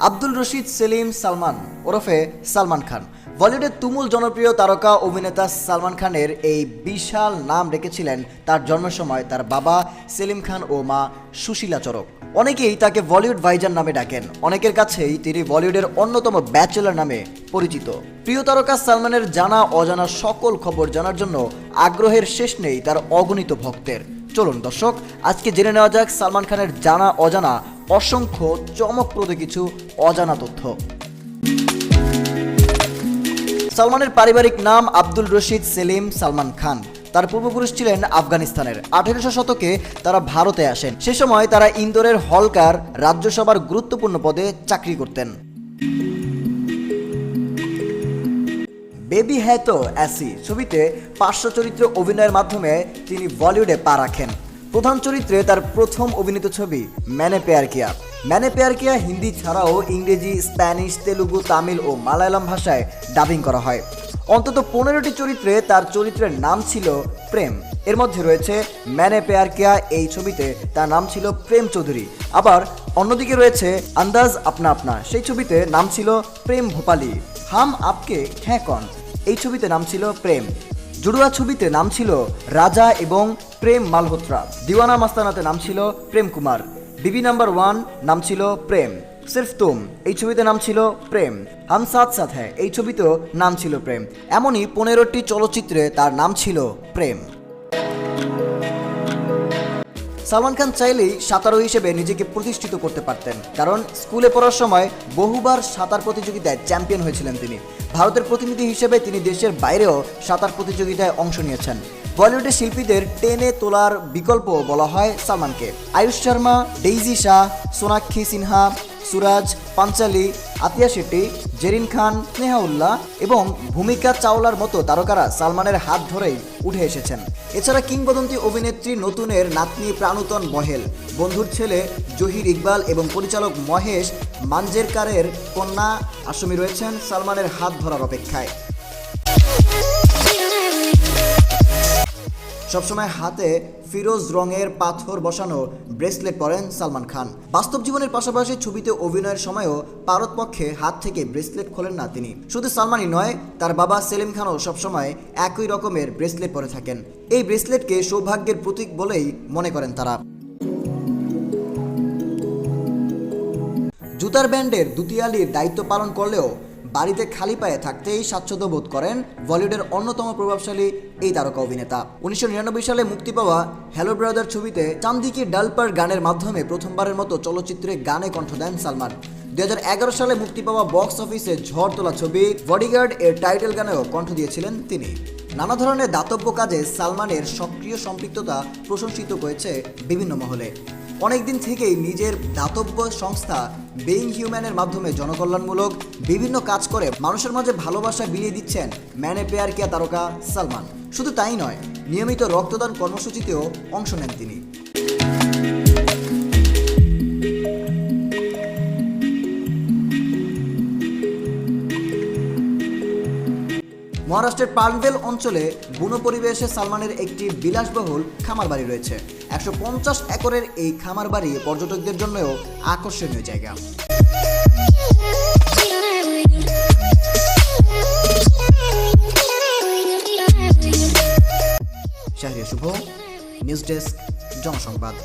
আব্দুল রশিদ সেলিম সালমান ওরফে সালমান খান বলিউডের তুমুল জনপ্রিয় তারকা অভিনেতা সালমান খানের এই বিশাল নাম রেখেছিলেন তার জন্মের সময় তার বাবা সেলিম খান ও মা সুশীলা চরক। অনেকেই তাকে বলিউড ভাইজান নামে ডাকেন, অনেকের কাছেই তিনি বলিউডের অন্যতম ব্যাচেলর নামে পরিচিত। প্রিয় তারকা সালমানের জানা অজানা সকল খবর জানার জন্য আগ্রহের শেষ নেই তার অগণিত ভক্তের। চলুন দর্শক, আজকে জেনে নেওয়া যাক সালমান খানের জানা অজানা অসংখ্য চমকপ্রদ কিছু অজানা তথ্য। সালমানের পারিবারিক নাম আব্দুল রশিদ সেলিম সালমান খান। তার পূর্বপুরুষ ছিলেন আফগানিস্তানের। 1800 শতকে তারা ভারতে আসেন। সে সময় তারা ইন্দোরের হলকার রাজ্যসভার গুরুত্বপূর্ণ পদে চাকরি করতেন। বেবি হ্যায় তো অ্যাসি ছবিতে পার্শ্ব চরিত্রে অভিনয়ের মাধ্যমে তিনি বলিউডে পা রাখেন। প্রধান চরিত্রে তার প্রথম অভিনীত ছবি मैंने प्यार किया। मैंने प्यार किया হিন্দি ছাড়াও ইংরেজি, স্প্যানিশ, তেলুগু, তামিল ও মালায়ালাম ভাষায় ডাবিং করা হয়। অন্তত 15টি চরিত্রে তার চরিত্রের নাম ছিল প্রেম। এর মধ্যে রয়েছে मैंने प्यार किया এই ছবিতে তার নাম ছিল প্রেম চৌধুরী। আবার অন্যদিকে রয়েছে আন্দাজ আপনা আপনা, সেই ছবিতে নাম ছিল প্রেম ভোপালী। হাম আপকে হ্যাঁ কন এই ছবিতে নাম ছিল প্রেম। জুড়ুয়া ছবিতে নাম ছিল রাজা এবং প্রেম মালহোত্রা। দিওয়ানা মাস্তানাতে নাম ছিল প্রেম কুমার। বিবি নাম্বার 1 নাম ছিল প্রেম। সির্ফ তুম এই ছবিতে নাম ছিল প্রেম। হাম সাথ সাথ হ্যায় এই ছবিতেও নাম ছিল প্রেম। এমনই 15টি চলচ্চিত্রে তার নাম ছিল প্রেম। সালমান খান চাইলেই সাঁতারু হিসেবে নিজেকে প্রতিষ্ঠিত করতে পারতেন, কারণ স্কুলে পড়ার সময় বহুবার সাঁতার প্রতিযোগিতায় চ্যাম্পিয়ন হয়েছিলেন তিনি। ভারতের প্রতিনিধি হিসেবে তিনি দেশের বাইরেও সাঁতার প্রতিযোগিতায় অংশ নিয়েছেন। বলিউডের শিল্পীদের টেনে তোলার বিকল্প বলা হয় সালমানকে। আয়ুষ শর্মা, ডেইজি শাহ, সোনাক্ষী সিনহা, সুরাজ, পাঞ্চালি, আতিয়া শেট্টি, জেরিন খান, স্নেহাউল্লাহ এবং ভূমিকা চাওলার মতো তারকারা সালমানের হাত ধরেই উঠে এসেছেন। এছাড়া কিংবদন্তি অভিনেত্রী নতুনের নাতনি প্রাণুতন বহেল, বন্ধুর ছেলে জহির ইকবাল এবং পরিচালক মহেশ মাঞ্জরেকারের কন্যা আসামি রয়েছেন সালমানের হাত ধরার অপেক্ষায়। সবসময় হাতে ফিরোজ রঙের পাথর বসানো ব্রেসলেট পরেন সালমান খান। বাস্তব জীবনের পাশাপাশি ছবিতে অভিনয়ের সময়ও পারতপক্ষে হাত থেকে ব্রেসলেট খোলেন না তিনি। শুধু সালমানই নয়, তার বাবা সেলিম খানও সবসময় একই রকমের ব্রেসলেট পরে থাকেন। এই ব্রেসলেটকে সৌভাগ্যের প্রতীক বলেই মনে করেন তারা। জুতার ব্যান্ডের দুতিয়ালির দায়িত্ব পালন করলেও বাড়িতে খালি পায়ে থাকতেই স্বাচ্ছন্দ্য বোধ করেন বলিউডের অন্যতম প্রভাবশালী এই তারকা অভিনেতা। 1999 সালে মুক্তি পাওয়া হ্যালো ব্রাদার ছবিতে চাঁদি কি ডাল পার গানের মাধ্যমে প্রথমবারের মতো চলচ্চিত্রে গানে কণ্ঠ দেন সালমান। 2011 সালে মুক্তি পাওয়া বক্স অফিসে ঝড় তোলা ছবি বডিগার্ড এর টাইটেল গানেও কণ্ঠ দিয়েছিলেন তিনি। নানা ধরনের দাতব্য কাজে সালমানের সক্রিয় সম্পৃক্ততা প্রশংসিত হয়েছে বিভিন্ন মহলে। অনেকদিন থেকেই নিজের দাতব্য সংস্থা বেইং হিউম্যানের মাধ্যমে জনকল্যাণমূলক বিভিন্ন কাজ করে মানুষের মাঝে ভালোবাসা বিলিয়ে দিচ্ছেন मैंने प्यार किया তারকা সালমান। শুধু তাই নয়, নিয়মিত রক্তদান কর্মসূচিতেও অংশ নেন তিনি। মহারাষ্ট্রের পানভেল অঞ্চলে বুনো পরিবেশে সালমানের একটি বিলাসবহুল খামার বাড়ি রয়েছে। 150 একরের এই খামার বাড়ি পর্যটকদের জন্যও আকর্ষণীয় জায়গা। শাহরিয়ার শুভ, নিউজ ডেস্ক, জনসংবাদ।